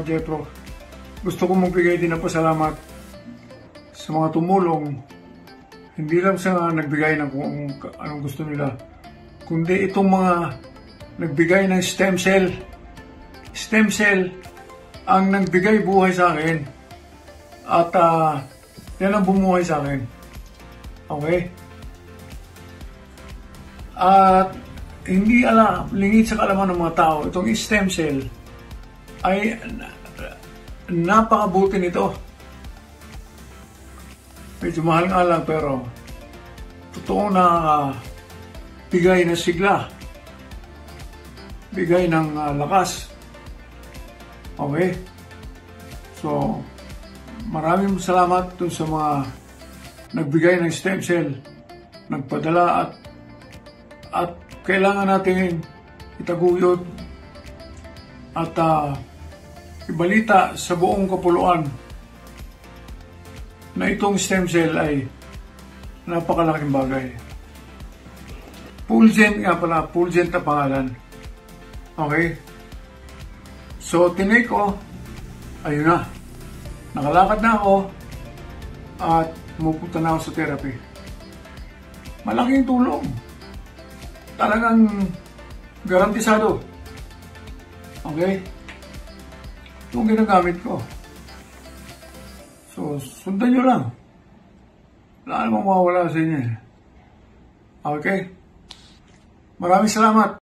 Ka-Jepro. Gusto ko magbigay din ng pasalamat sa mga tumulong. Hindi lang sa nagbigay ng kung anong gusto nila, kundi itong mga nagbigay ng stem cell. Stem cell ang nagbigay buhay sa akin. At yan ang bumuhay sa akin. Okay? At hindi lingid sa kaalaman ng mga tao, itong stem cell ay napakabuti nito. Medyo mahal nga lang, pero totoo na bigay ng sigla, bigay ng lakas. Okay? So, maraming salamat dun sa mga nagbigay ng stem cell, nagpadala at kailangan natin itaguyod at ibalita sa buong kapuluan na itong stem cell ay napakalaking bagay. Fulgent nga pala, Fulgent na pangalan. Okay? So, tinake ko, ayun na. Nakalakad na ako at pupunta na ako sa therapy. Malaking tulong. Talagang garantisado. Okay? Ito ang ginagamit ko. So, sundan nyo lang. Wala namang mawawala sa inyo. Okay? Maraming salamat.